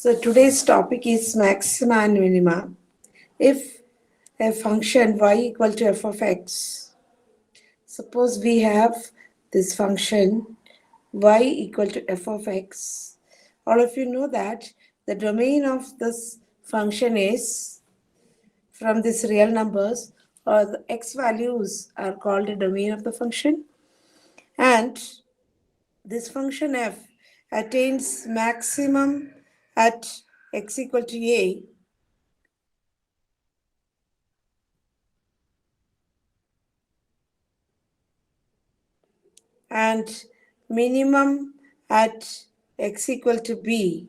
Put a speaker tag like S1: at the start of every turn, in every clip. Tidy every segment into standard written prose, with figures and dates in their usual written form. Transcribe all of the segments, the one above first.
S1: So today's topic is maxima and minima. If a function y equal to f of x, suppose we have this function y equal to f of x. All of you know that the domain of this function is from these real numbers, or the x values are called the domain of the function, and this function f attains maximum at x equal to a and minimum at x equal to b.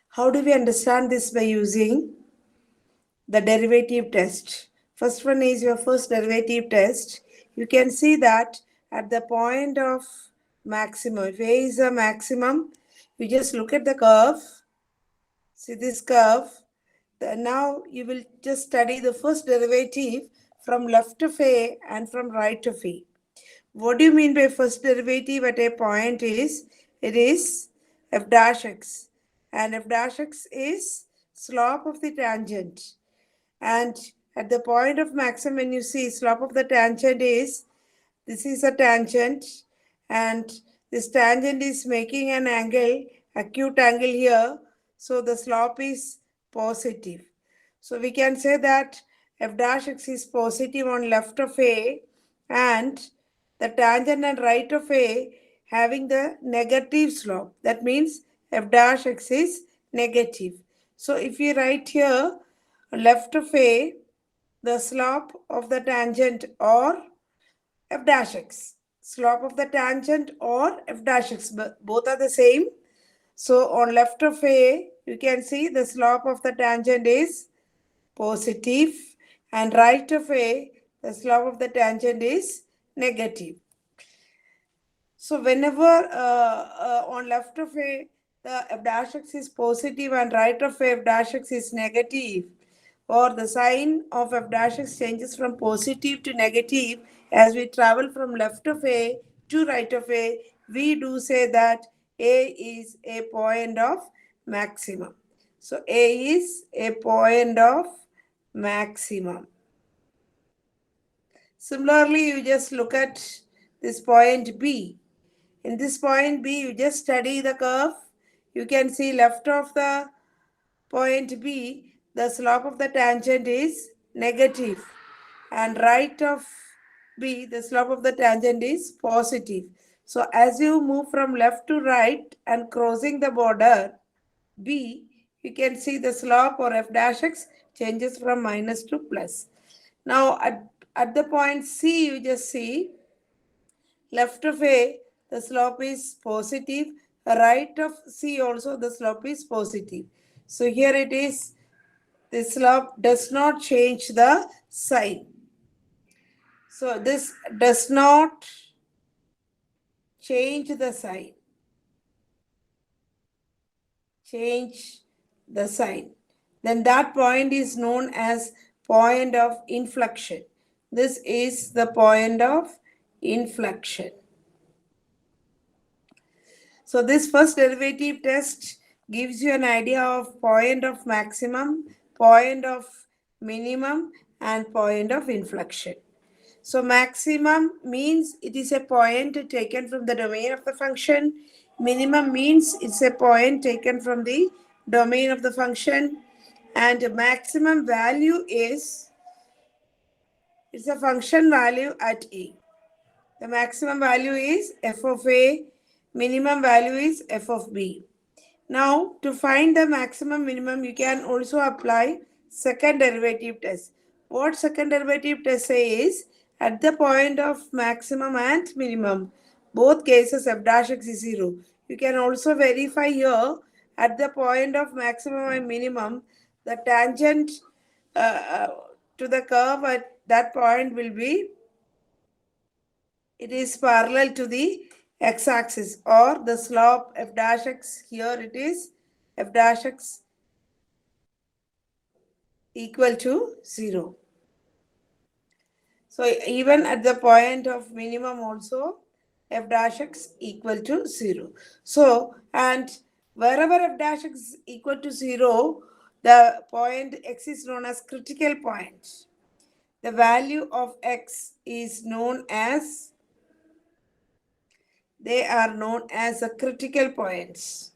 S1: How do we understand this? By using the derivative test. First one is your first derivative test. You can see that at the point of maximum, if a is a maximum, you just look at the curve. See this curve. Now you will just study the first derivative from left of a and from right of a. What do you mean by first derivative at a point is, it is f dash x, and f dash x is slope of the tangent. And at the point of maximum, when you see slope of the tangent is, this is a tangent, and this tangent is making an angle, acute angle here, so the slope is positive. So we can say that f dash x is positive on left of a, and the tangent and right of a having the negative slope. That means f dash x is negative. So if you write here left of a, the slope of the tangent or f dash x, slope of the tangent or f dash x, both are the same. So on left of a, you can see the slope of the tangent is positive, and right of a, the slope of the tangent is negative. So whenever on left of a, the f dash x is positive and right of a, f dash x is negative, or the sign of f dash x changes from positive to negative as we travel from left of a to right of a, we do say that a is a point of maximum. So a is a point of maximum. Similarly, you just look at this point B. In this point B, you just study the curve. You can see left of the point B, the slope of the tangent is negative, and right of B, the slope of the tangent is positive. So as you move from left to right and crossing the border B, you can see the slope or f dash x changes from minus to plus. Now at the point C, you just see left of A, the slope is positive. Right of C also, the slope is positive. So here it is, the slope does not change the sign. So this does not change the sign. Change the sign. Then that point is known as point of inflection. This is the point of inflection. So this first derivative test gives you an idea of point of maximum, point of minimum, and point of inflection. So maximum means it is a point taken from the domain of the function. Minimum means it's a point taken from the domain of the function. And maximum value is, it's a function value at a. The maximum value is f of a, minimum value is f of b. Now, to find the maximum minimum, you can also apply second derivative test. What second derivative test says, at the point of maximum and minimum, both cases f dash x is 0. You can also verify here, at the point of maximum and minimum, the tangent to the curve at that point will be, it is parallel to the x-axis, or the slope f dash x, here it is f dash x equal to 0. So even at the point of minimum also, f dash x equal to 0. So, and wherever f dash x is equal to 0, the point x is known as critical point. The value of x is known as, they are known as the critical points.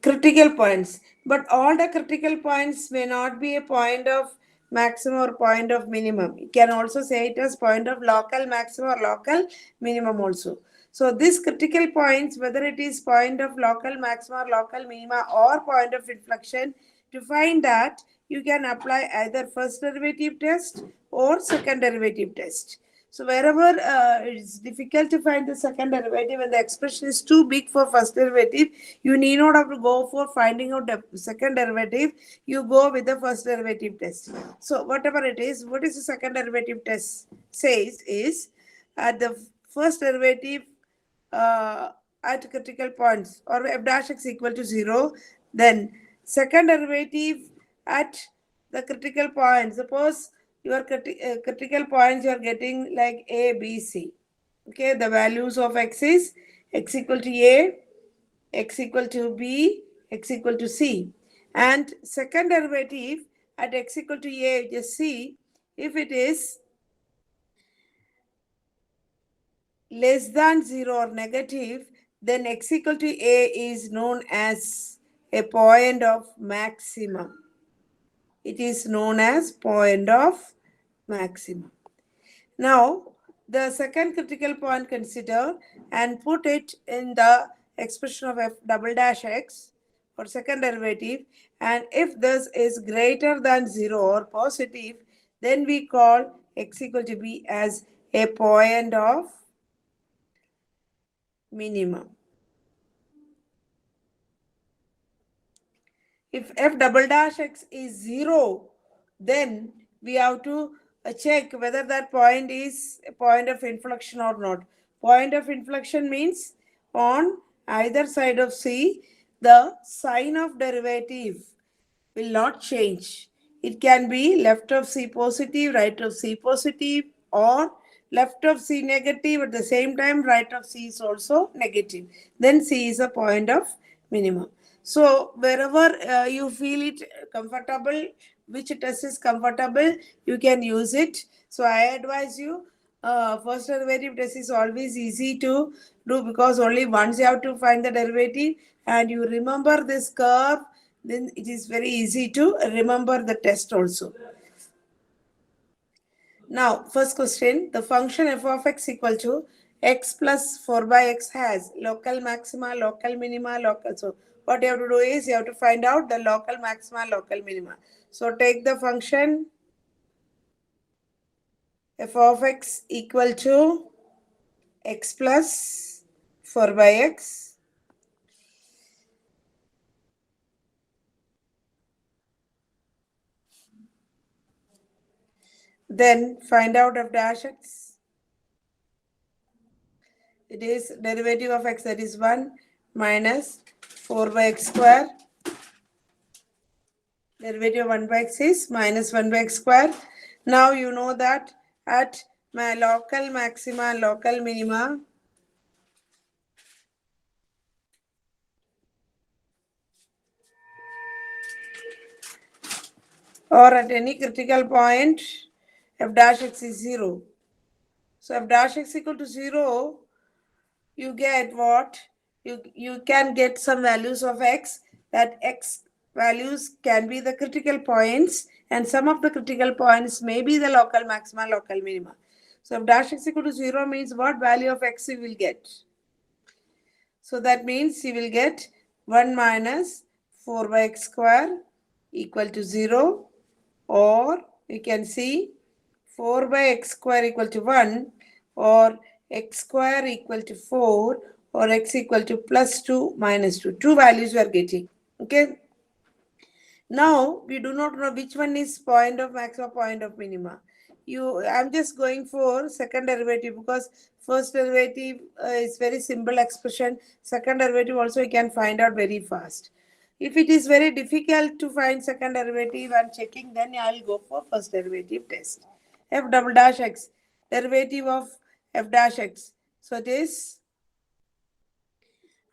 S1: Critical points. But all the critical points may not be a point of maximum or point of minimum. You can also say it as point of local maximum or local minimum also. So this critical points, whether it is point of local maxima or local minima or point of inflection, to find that you can apply either first derivative test or second derivative test. So wherever it's difficult to find the second derivative and the expression is too big for first derivative, you need not have to go for finding out the second derivative. You go with the first derivative test. So whatever it is, what is the second derivative test says is at the first derivative at critical points or f dash x equal to 0, then second derivative at the critical point. Suppose your critical points you are getting like a, b, c. Okay, the values of x is x equal to a, x equal to b, x equal to c. And second derivative at x equal to a, just see if it is less than 0 or negative, then x equal to a is known as a point of maximum. It is known as point of maximum. Now, the second critical point consider and put it in the expression of f double dash x for second derivative, and if this is greater than 0 or positive, then we call x equal to b as a point of minimum. If f double dash x is 0, then we have to check whether that point is a point of inflection or not. Point of inflection means on either side of c, the sign of derivative will not change. It can be left of c positive, right of c positive, or left of c negative, at the same time right of c is also negative. Then c is a point of minimum. So wherever you feel it comfortable, which test is comfortable, you can use it. So I advise you, first derivative test is always easy to do because only once you have to find the derivative and you remember this curve, then it is very easy to remember the test also. Now, first question, the function f of x equal to x plus 4 by x has local maxima, local minima, local. So, what you have to do is you have to find out the local maxima, local minima. So, take the function f of x equal to x plus 4 by x. Then find out f dash x. It is derivative of x, that is 1 minus 4 by x square. Derivative of 1 by x is minus 1 by x square. Now you know that at my local maxima and local minima, or at any critical point, f dash x is 0. So f dash x equal to 0, you get what? You can get some values of x, that x values can be the critical points and some of the critical points may be the local maxima, local minima. So if dash x equal to 0 means what value of x you will get? So that means you will get 1 minus 4 by x square equal to 0, or you can see 4 by x square equal to 1, or x square equal to 4, or x equal to plus 2 minus 2. Two values you are getting. Okay. Now we do not know which one is point of maxima, point of minima. I'm just going for second derivative because first derivative is very simple expression. Second derivative also you can find out very fast. If it is very difficult to find second derivative and checking, then I'll go for first derivative test. F double dash x, derivative of f dash x. So it is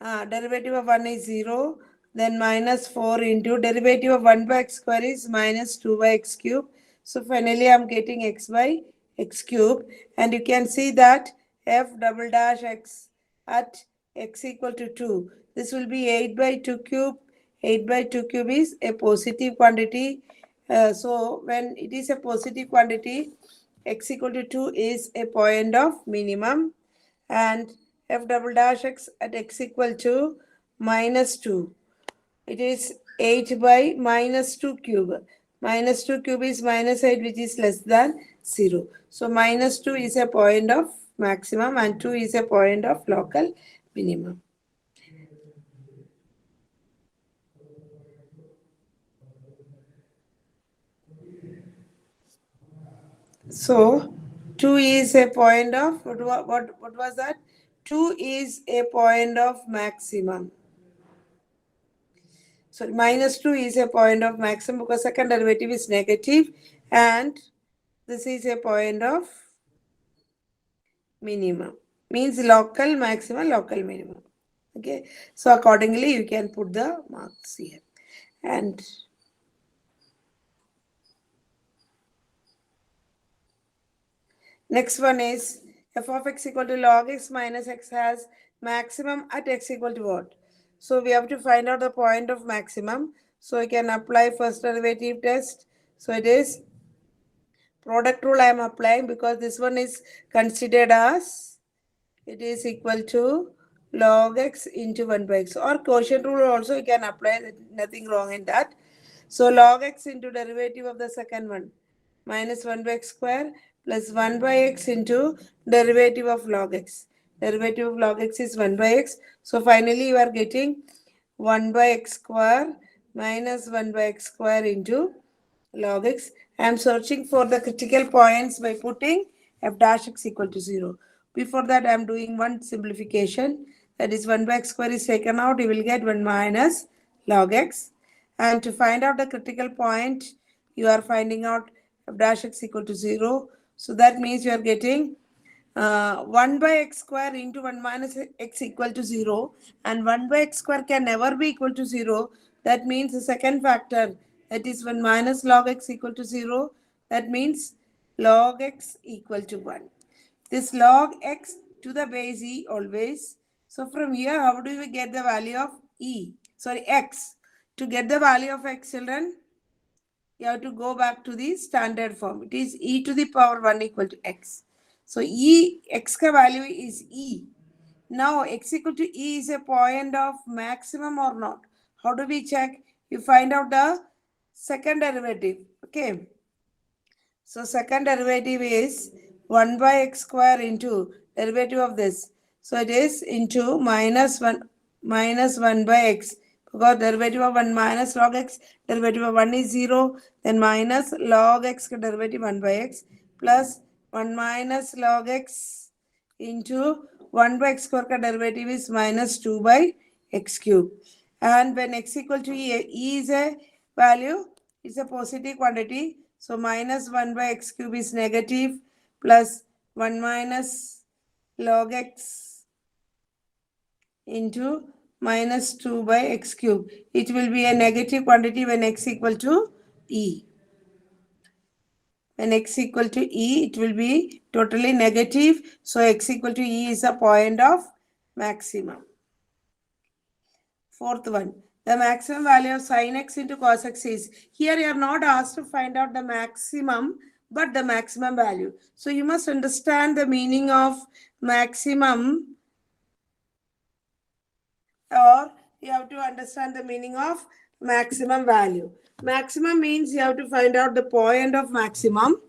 S1: derivative of 1 is 0, then minus 4 into derivative of 1 by x square is minus 2 by x cube. So finally I'm getting x by x cube, and you can see that f double dash x at x equal to 2. This will be 8 by 2 cube. 8 by 2 cube is a positive quantity. So when it is a positive quantity, x equal to 2 is a point of minimum, and f double dash x at x equal to minus 2. It is 8 by minus 2 cube. Minus 2 cube is minus 8, which is less than 0. So minus 2 is a point of maximum and 2 is a point of local minimum. So 2 is a point of, what was that? 2 is a point of maximum. So minus 2 is a point of maximum because second derivative is negative, and this is a point of minimum. Means local maximum, local minimum. Okay. So accordingly, you can put the marks here. And next one is f of x equal to log x minus x has maximum at x equal to what? So we have to find out the point of maximum. So we can apply first derivative test. So it is product rule I am applying because this one is considered as it is equal to log x into 1 by x, or quotient rule also you can apply, nothing wrong in that. So log x into derivative of the second one minus 1 by x square plus 1 by x into derivative of log x. Derivative of log x is 1 by x. So finally you are getting 1 by x square minus 1 by x square into log x. I am searching for the critical points by putting f dash x equal to 0. Before that, I am doing one simplification. That is 1 by x square is taken out. You will get 1 minus log x. And to find out the critical point, you are finding out f dash x equal to 0. So that means you are getting 1 by x square into 1 minus x equal to 0, and 1 by x square can never be equal to 0. That means the second factor, that is 1 minus log x equal to 0. That means log x equal to 1. This log x to the base e always. So from here, how do we get the value of x? To get the value of x, children, you have to go back to the standard form. It is e to the power 1 equal to x. So x ka value is e. Now x equal to e is a point of maximum or not. How do we check? You find out the second derivative. Okay. So second derivative is 1 by x square into derivative of this. So it is into minus 1 by x. Because derivative of 1 minus log x, derivative of 1 is 0. Then minus log x derivative 1 by x plus 1 minus log x into 1 by x square derivative is minus 2 by x cube. And when x equal to e is a value, it's a positive quantity. So minus 1 by x cube is negative plus 1 minus log x into minus 2 by x cube. It will be a negative quantity when x equal to e. When x equal to e, it will be totally negative. So x equal to e is a point of maximum. Fourth one, the maximum value of sin x into cos x is, here you are not asked to find out the maximum, but the maximum value. So you must understand the meaning of maximum, or you have to understand the meaning of maximum value. Maximum means you have to find out the point of maximum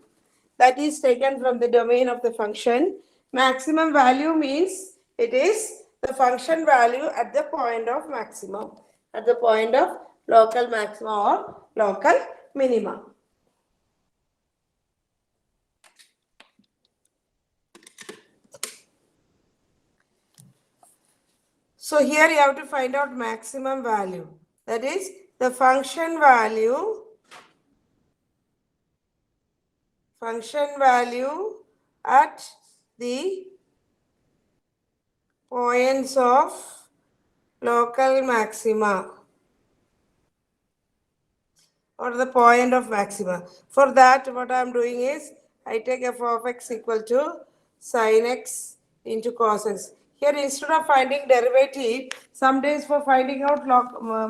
S1: that is taken from the domain of the function. Maximum value means it is the function value at the point of maximum, at the point of local maximum or local minimum. So here you have to find out maximum value. That is the function value at the points of local maxima or the point of maxima. For that, what I am doing is I take f of x equal to sin x into cos x. Here, instead of finding derivative, some days for finding out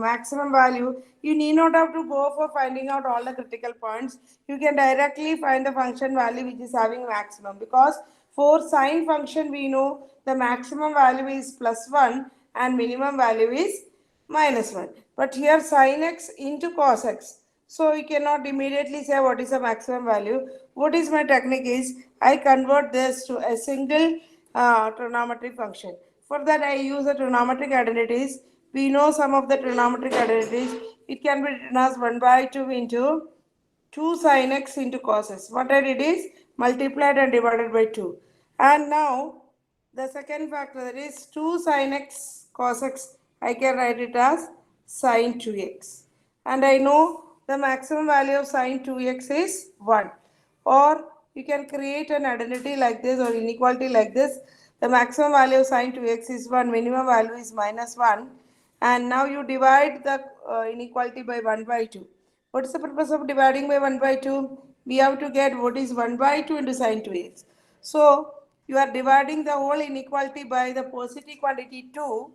S1: maximum value, you need not have to go for finding out all the critical points. You can directly find the function value which is having maximum, because for sine function we know the maximum value is +1 and minimum value is -1. But here sin x into cos x. So you cannot immediately say what is the maximum value. What is my technique is I convert this to a single trigonometric function. For that I use the trigonometric identities. We know some of the trigonometric identities. It can be written as 1 by 2 into 2 sin x into cos x. What I did is multiplied and divided by 2. And now the second factor, that is 2 sin x cos x, I can write it as sin 2x. And I know the maximum value of sin 2x is 1. Or you can create an identity like this or inequality like this. The maximum value of sin 2x is 1, minimum value is -1. And now you divide the inequality by 1 by 2. What is the purpose of dividing by 1 by 2? We have to get what is 1 by 2 into sin 2x. So, you are dividing the whole inequality by the positive quantity 2.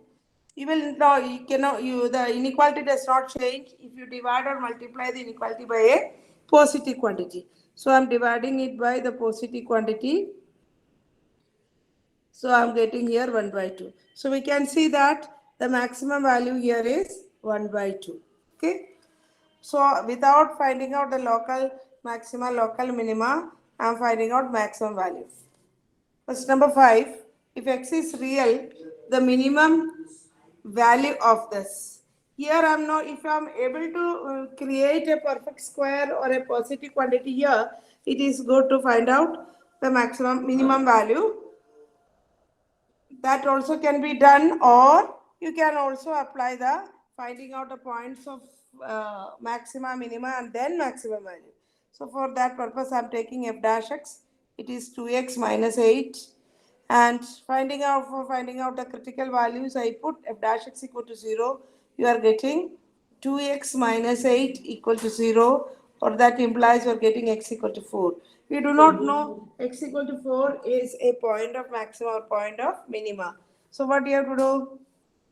S1: You will not, you cannot, the inequality does not change if you divide or multiply the inequality by a positive quantity. So, I am dividing it by the positive quantity. So, I am getting here 1 by 2. So, we can see that the maximum value here is 1 by 2. Okay. So without finding out the local maxima, local minima, I am finding out maximum value. First, number 5, if x is real, the minimum value of this. Here I am not, if I am able to create a perfect square or a positive quantity here, it is good to find out the maximum minimum value. That also can be done, or you can also apply the finding out the points of maxima, minima, and then maximum value. So for that purpose, I am taking f dash x. It is 2x minus 8. And finding out the critical values, I put f dash x equal to 0. You are getting 2x minus 8 equal to 0, or that implies you are getting x equal to 4. We do not know x equal to 4 is a point of maxima or point of minima. So what you have to do?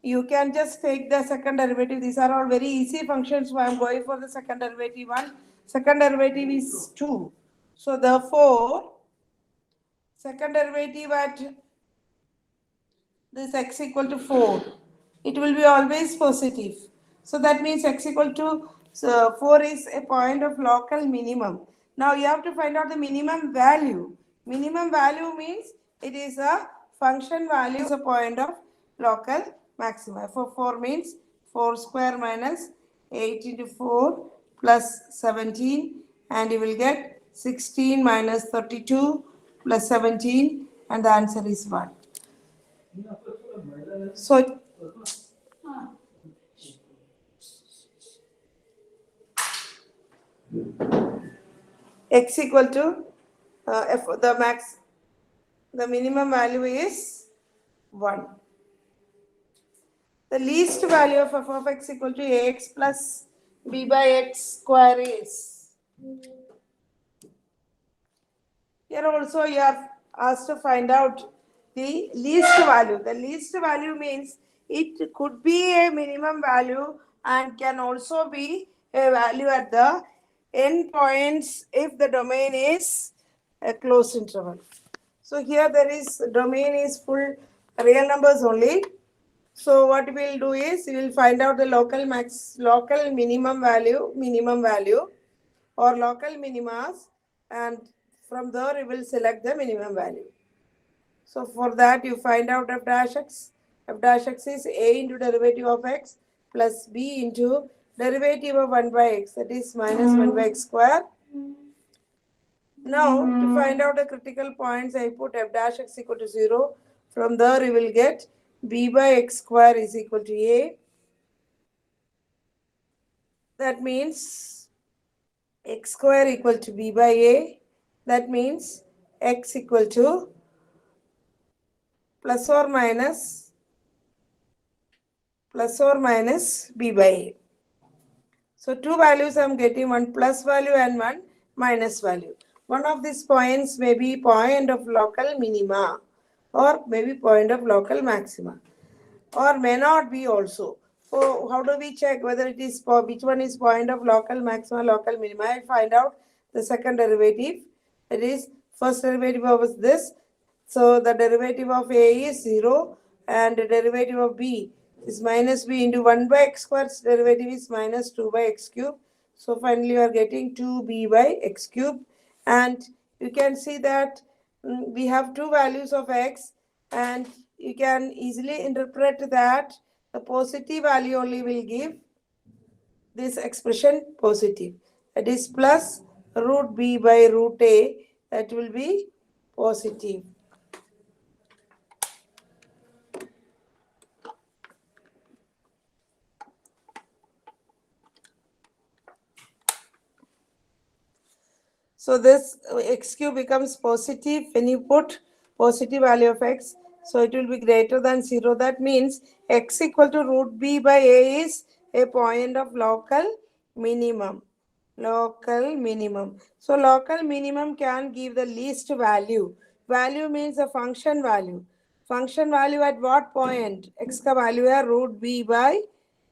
S1: You can just take the second derivative. These are all very easy functions, so I am going for the second derivative one. Second derivative is 2. So therefore, second derivative at this x equal to 4, it will be always positive. So that means x equal to 4 is a point of local minimum. Now you have to find out the minimum value. Minimum value means it is a function value, is a point of local maxima. For 4 means 4 square minus 8 into 4 plus 17, and you will get 16 minus 32 plus 17, and the answer is 1. So x equal to f, the minimum value is 1. The least value of f of x equal to ax plus b by x square is. Here also you are asked to find out the least value. The least value means it could be a minimum value and can also be a value at the end points if the domain is a closed interval. So here there is domain is full real numbers only. So what we will do is we will find out the local minimum value or local minimas, and from there we will select the minimum value. So for that you find out f dash x. F dash x is a into derivative of x plus b into derivative of 1 by x, that is minus 1 by x square. Now to find out the critical points, I put f dash x equal to 0. From there you will get b by x square is equal to a. That means x square equal to b by a. That means x equal to plus or minus b by a. So two values I am getting, one plus value and one minus value. One of these points may be point of local minima or maybe point of local maxima, or may not be also. So how do we check whether it is which one is point of local maxima, local minima? I find out the second derivative. It is first derivative of this. So the derivative of a is 0 and the derivative of b is minus b into 1 by x squared. Derivative is minus 2 by x cube. So finally you are getting 2b by x cube. And you can see that we have two values of x, and you can easily interpret that the positive value only will give this expression positive. That is plus root b by root a. That will be positive. So this x cube becomes positive when you put positive value of x. So it will be greater than 0. That means x equal to root b by a is a point of local minimum. Local minimum. So local minimum can give the least value. Value means a function value. Function value at what point? X ka value है root b by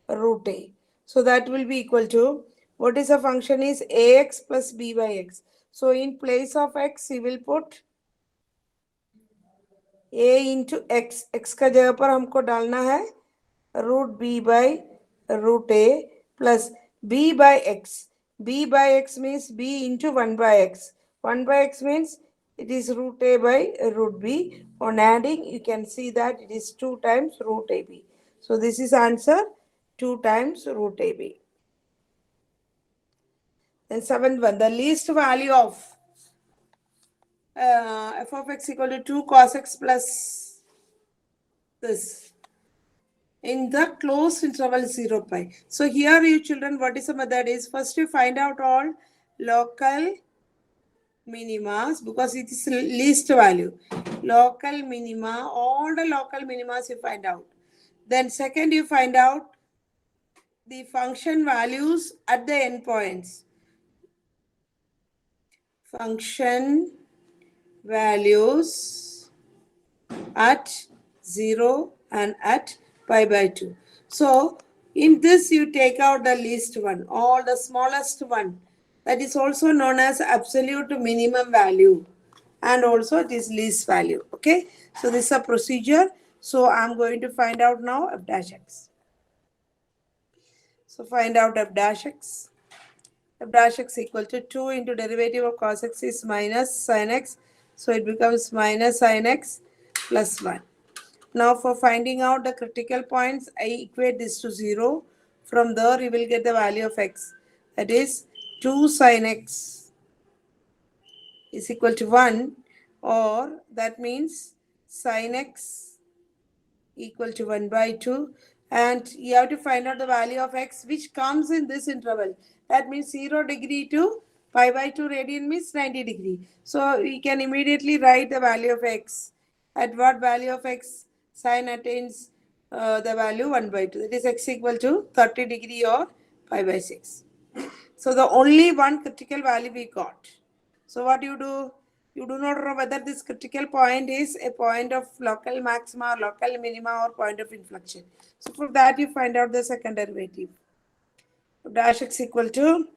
S1: root a. So that will be equal to, what is the function is ax plus b by x. So in place of x, you will put a into x. X का जगह पर हमको डालना है root b by root a plus b by x. B by x means b into 1 by x. 1 by x means it is root a by root b. On adding, you can see that it is 2 times root ab. So this is answer 2 times root ab. Then seventh one, the least value of f of x equal to 2 cos x plus this in the closed interval 0 pi. So here you children, what is the method is, first you find out all local minimas because it is least value. Local minima, all the local minimas you find out. Then second you find out the function values at the endpoints. Function values at 0 and at pi by 2. So in this you take out the least one or the smallest one. That is also known as absolute minimum value, and also it is least value. Okay, so this is a procedure. So I'm going to find out now f dash x. So find out f dash x. F dash x equal to 2 into derivative of cos x is minus sin x. So it becomes minus sin x plus 1. Now for finding out the critical points, I equate this to 0. From there you will get the value of x. That is 2 sin x is equal to 1, or that means sin x equal to 1 by 2. And you have to find out the value of x which comes in this interval. That means 0 degree to pi by 2 radian means 90 degree. So we can immediately write the value of x. At what value of x sin attains the value 1 by 2. That is x equal to 30 degree or pi by 6. So the only one critical value we got. So what you do? You do not know whether this critical point is a point of local maxima, local minima, or point of inflection. So for that you find out the second derivative. Dash x equal to,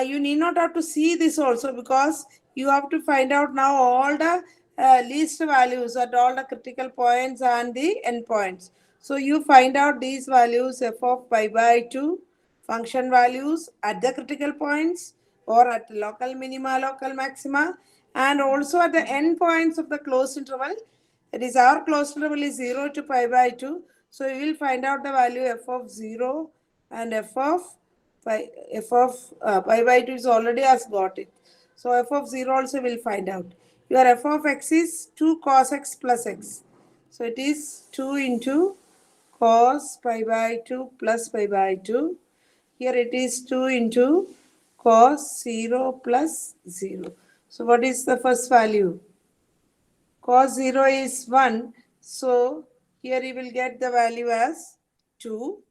S1: you need not have to see this also, because you have to find out now all the least values at all the critical points and the endpoints. So you find out these values f of pi by 2, function values at the critical points or at local minima, local maxima, and also at the endpoints of the closed interval. That is, our closed interval is 0 to pi by 2. So you will find out the value f of 0 and f of pi by 2 is already has got it. So f of 0 also will find out. Your f of x is 2 cos x plus x. So it is 2 into cos pi by 2 plus pi by 2. Here it is 2 into cos 0 plus 0. So what is the first value? Cos 0 is 1. So here you will get the value as 2.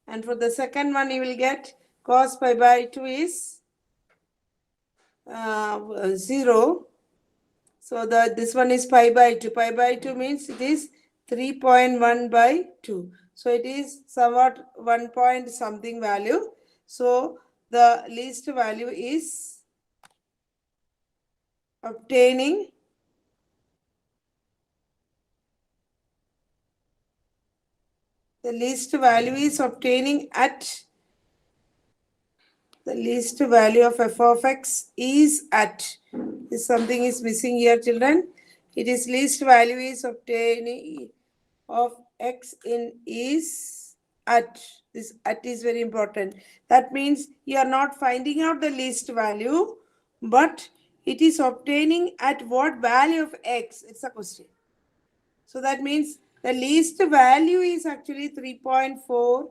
S1: And for the second one, you will get cos pi by 2 is 0. So this one is pi by 2. Pi by 2 means it is 3.1 by 2. So it is somewhat 1 point something value. So the least value is obtaining at the least value of f of x is at. If something is missing here, children. It is least value is obtaining of x in is at. This at is very important. That means you are not finding out the least value, but it is obtaining at what value of x? It's a question. So that means the least value is actually 3.4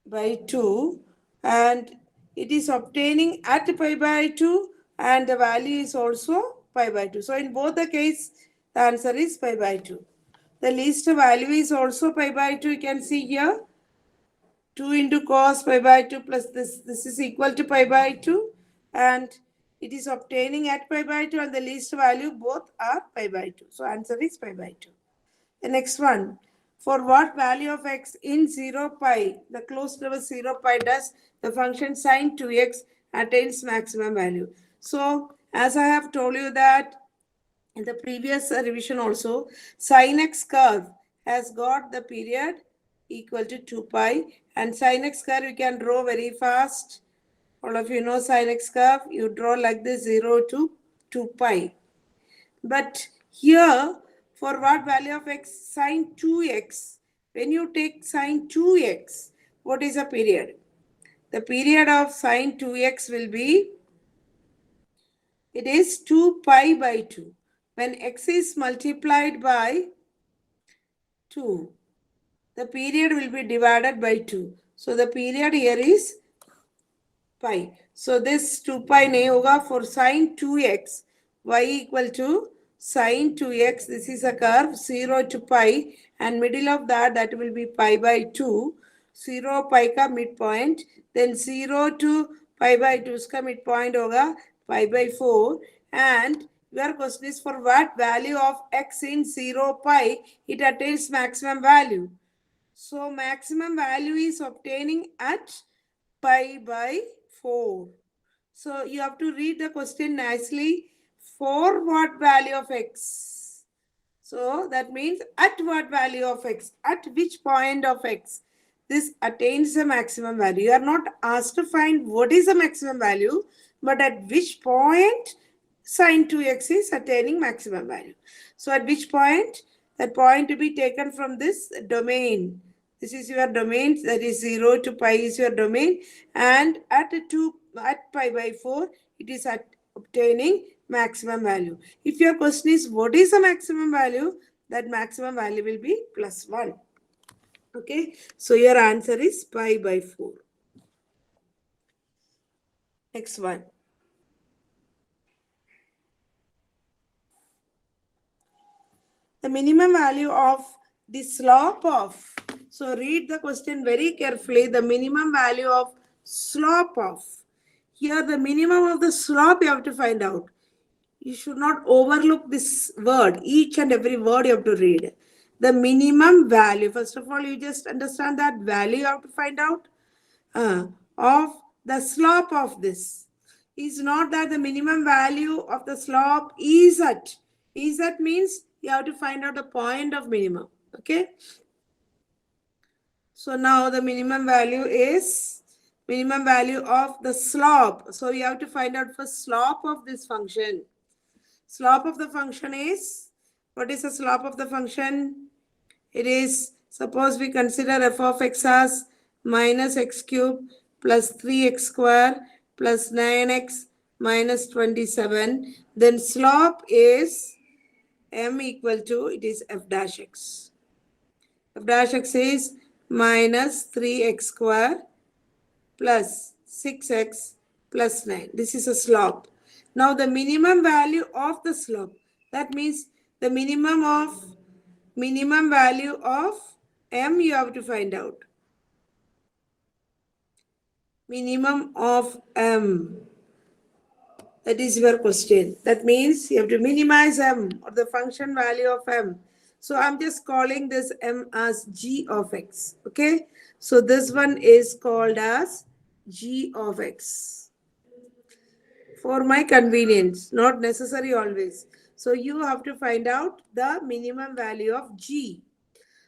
S1: by 2, and it is obtaining at pi by 2, and the value is also pi by 2. So in both the case, the answer is pi by 2. The least value is also pi by 2. You can see here 2 into cos pi by 2 plus this is equal to pi by 2, and it is obtaining at pi by 2, and the least value both are pi by 2. So answer is pi by 2. The next one, for what value of x in 0 pi, the closed interval 0 pi, does the function sine 2x attains maximum value? So as I have told you that in the previous revision also, sin x curve has got the period equal to 2 pi, and sin x curve you can draw very fast. All of you know sin x curve, you draw like this 0 to 2 pi. But here, for what value of x? Sine 2x. When you take sine 2x, what is the period? The period of sine 2x will be, it is 2 pi by 2. When x is multiplied by 2, the period will be divided by 2. So the period here is pi. So this 2 pi nahi hoga. For sine 2x, y equal to sine 2x. This is a curve 0 to pi, and middle of that will be pi by 2. 0 pi ka midpoint. Then 0 to pi by 2 ka midpoint hoga pi by 4. And your question is, for what value of x in 0 pi it attains maximum value? So maximum value is obtaining at pi by 4. So you have to read the question nicely. For what value of x? So that means at what value of x? At which point of x this attains the maximum value? You are not asked to find what is the maximum value, but at which point sine 2x is attaining maximum value. So at which point? That point to be taken from this domain. This is your domain, that is 0 to pi is your domain, and at pi by 4 it is obtaining maximum value. If your question is what is the maximum value, that maximum value will be plus 1. Okay, so your answer is pi by 4. Next one. The minimum value of the slope of, so read the question very carefully, the minimum value of slope of. Here the minimum of the slope you have to find out. You should not overlook this word. Each and every word you have to read. The minimum value. First of all, you just understand that value you have to find out of the slope of this. Is not that the minimum value of the slope is at. Is at means you have to find out the point of minimum. Okay. So now the minimum value is minimum value of the slope. So you have to find out first slope of this function. Slope of the function is, what is the slope of the function? It is, suppose we consider f of x as minus x cube plus 3x square plus 9x minus 27. Then slope is m equal to, it is f dash x. f dash x is minus 3x square plus 6x plus 9. This is a slope. Now the minimum value of the slope, that means the minimum value of m you have to find out. Minimum of m. That is your question. That means you have to minimize m, or the function value of m. So I'm just calling this m as g of x. Okay. So this one is called as g of x. For my convenience, not necessary always. So you have to find out the minimum value of g.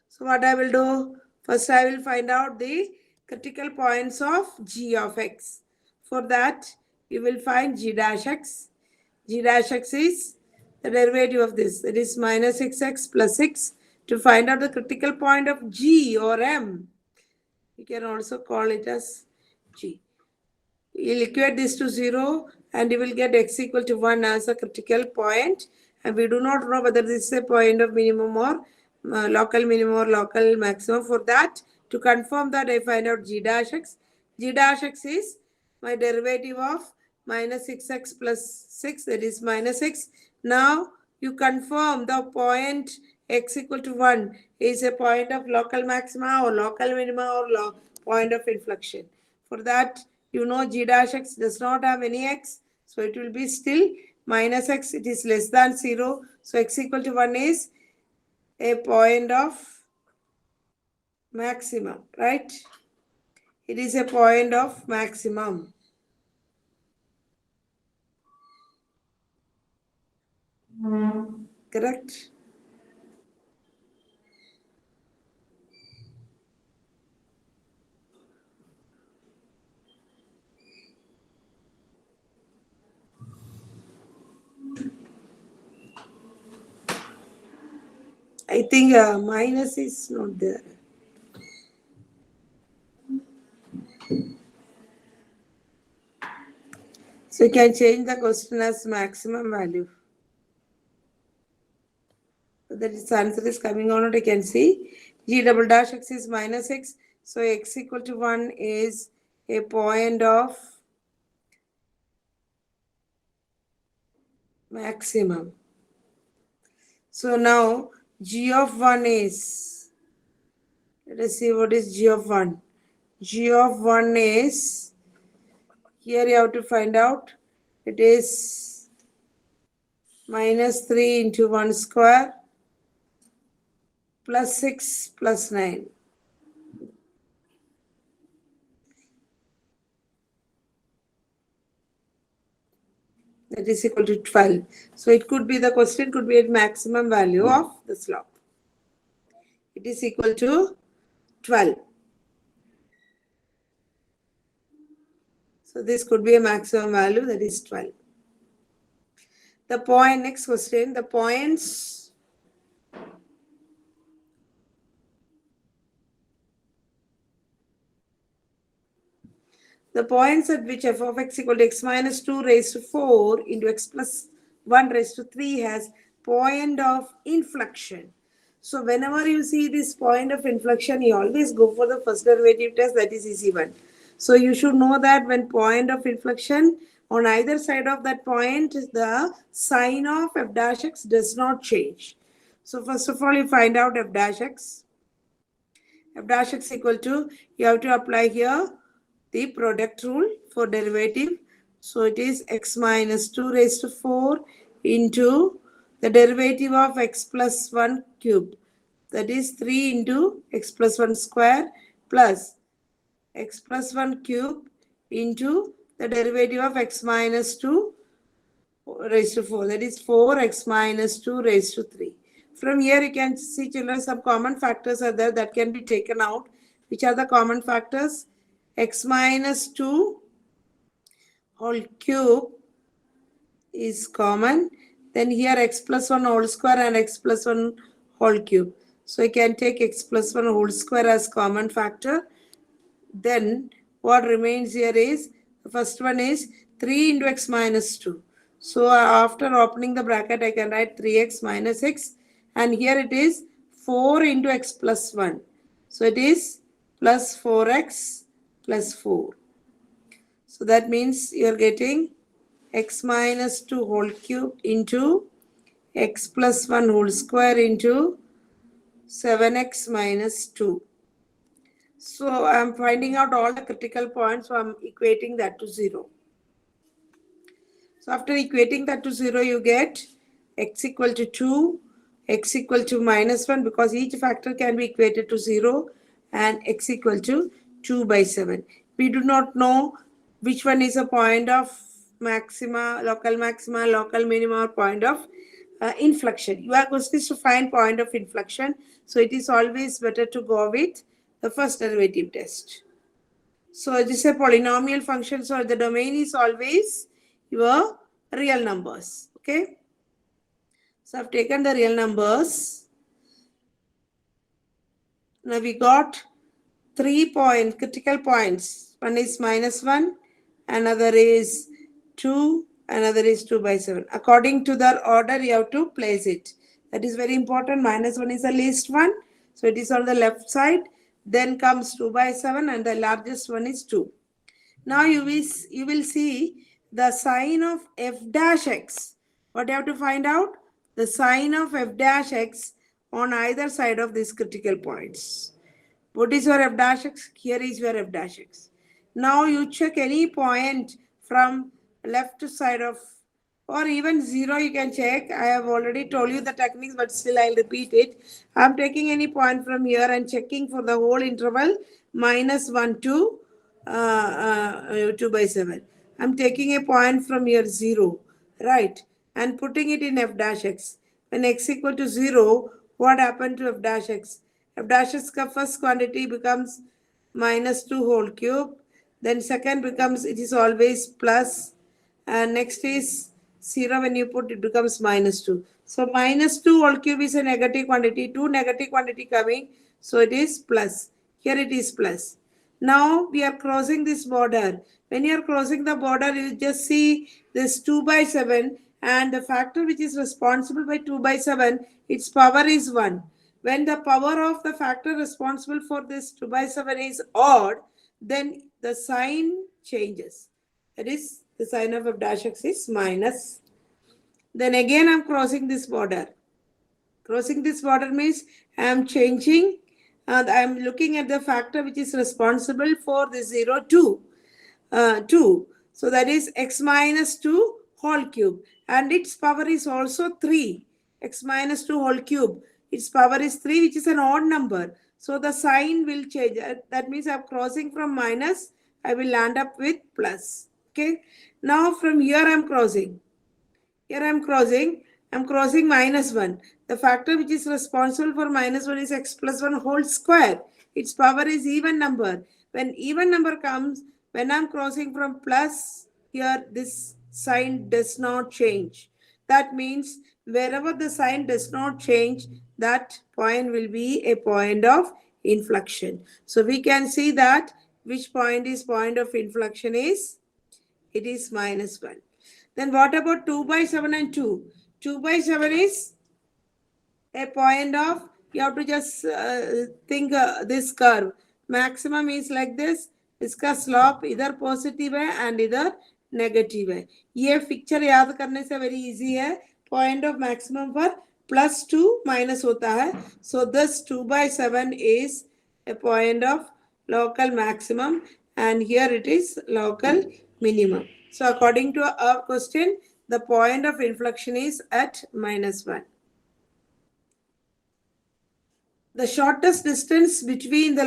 S1: So what I will do? First I will find out the critical points of g of x. For that, you will find g dash x. G dash x is the derivative of this. It is minus 6x plus 6. To find out the critical point of g or m, you can also call it as g. You'll equate this to 0 and you will get x equal to 1 as a critical point. And we do not know whether this is a point of minimum or local minimum or local maximum. For that, to confirm that, I find out g dash x. G dash x is my derivative of minus 6x plus 6, that is minus 6. Now, you confirm the point x equal to 1 is a point of local maxima or local minima or point of inflection. For that, you know g dash x does not have any x, so it will be still minus x. It is less than 0, so x equal to 1 is a point of maximum, right? It is a point of maximum. Correct? I think minus is not there. So you can change the question as maximum value. So that its answer is coming on, you can see g double dash x is minus x. So x equal to 1 is a point of maximum. So now g of 1 is, let us see what is g of 1. G of 1 is, here you have to find out, it is minus 3 into 1 square plus 6 plus 9. That is equal to 12. So it could be, the question could be at maximum value of the slope. It is equal to 12. So this could be a maximum value, that is 12. The point, next question, the points at which f of x equal to x minus 2 raised to 4 into x plus 1 raised to 3 has point of inflection. So whenever you see this point of inflection, you always go for the first derivative test, that is easy one. So you should know that when point of inflection, on either side of that point, the sign of f dash x does not change. So first of all, you find out f dash x. F dash x equal to, you have to apply here the product rule for derivative. So it is x minus 2 raised to 4 into the derivative of x plus 1 cubed. That is 3 into x plus 1 square plus x plus 1 cube into the derivative of x minus 2 raised to 4. That is 4x minus 2 raised to 3. From here you can see, children, some common factors are there that can be taken out. Which are the common factors? X minus 2 whole cube is common. Then here x plus 1 whole square and x plus 1 whole cube. So you can take x plus 1 whole square as common factor. Then what remains here is, the first one is 3 into x minus 2. So after opening the bracket, I can write 3x minus x. And here it is 4 into x plus 1. So it is plus 4x plus 4. So that means you are getting x minus 2 whole cube into x plus 1 whole square into 7x minus 2. So I am finding out all the critical points, so I am equating that to 0. So after equating that to 0, you get x equal to 2, x equal to minus 1, because each factor can be equated to 0, and x equal to 2 by 7. We do not know which one is a point of maxima, local minima, or point of inflection. Your question is to find point of inflection. So it is always better to go with the first derivative test. So this is a polynomial function, so the domain is always your real numbers. Okay. So I've taken the real numbers. Now we got 3 critical points. One is minus 1, another is 2, another is 2 by 7. According to the order, you have to place it. That is very important. Minus 1 is the least one, so it is on the left side. Then comes 2 by 7, and the largest one is 2. Now you will see the sign of f dash x. What you have to find out? The sign of f dash x on either side of these critical points. What is your f dash x? Here is your f dash x. Now you check any point from left side of, or even 0 you can check. I have already told you the techniques, but still I'll repeat it. I'm taking any point from here and checking for the whole interval minus 1 to 2 by 7. I'm taking a point from here 0, right, and putting it in f dash x. When x equal to 0, what happened to f dash x? F dash x ka first quantity becomes minus 2 whole cube. Then second becomes, it is always plus. And next is 0. When you put, it becomes minus 2. So minus 2 whole cube is a negative quantity. 2 negative quantity coming. So it is plus. Here it is plus. Now we are crossing this border. When you are crossing the border, you just see this 2 by 7, and the factor which is responsible by 2 by 7, its power is 1. When the power of the factor responsible for this 2 by 7 is odd, then the sign changes. That is, the sign of f dash x is minus. Then again I am crossing this border. Crossing this border means I am changing. I am looking at the factor which is responsible for the 0, 2. 2. So that is x minus 2 whole cube. And its power is also 3. X minus 2 whole cube. Its power is 3, which is an odd number. So the sign will change. That means I am crossing from minus. I will land up with plus. Okay. Now from here I am crossing. Here I am crossing minus 1. The factor which is responsible for minus 1 is x plus 1 whole square. Its power is even number. When even number comes, when I am crossing from plus, here this sign does not change. That means wherever the sign does not change, that point will be a point of inflection. So we can see that which point is point of inflection is, it is minus 1. Then what about 2 by 7 and 2? 2 by 7 is a point of, you have to just think this curve. Maximum is like this. इसका slope इधर positive है and इधर negative है. ये picture याद करने से very easy है. Point of maximum पर plus 2 minus होता है. So this 2 by 7 is a point of local maximum, and here it is local minimum. So according to our question, the point of inflection is at minus 1. The shortest distance between the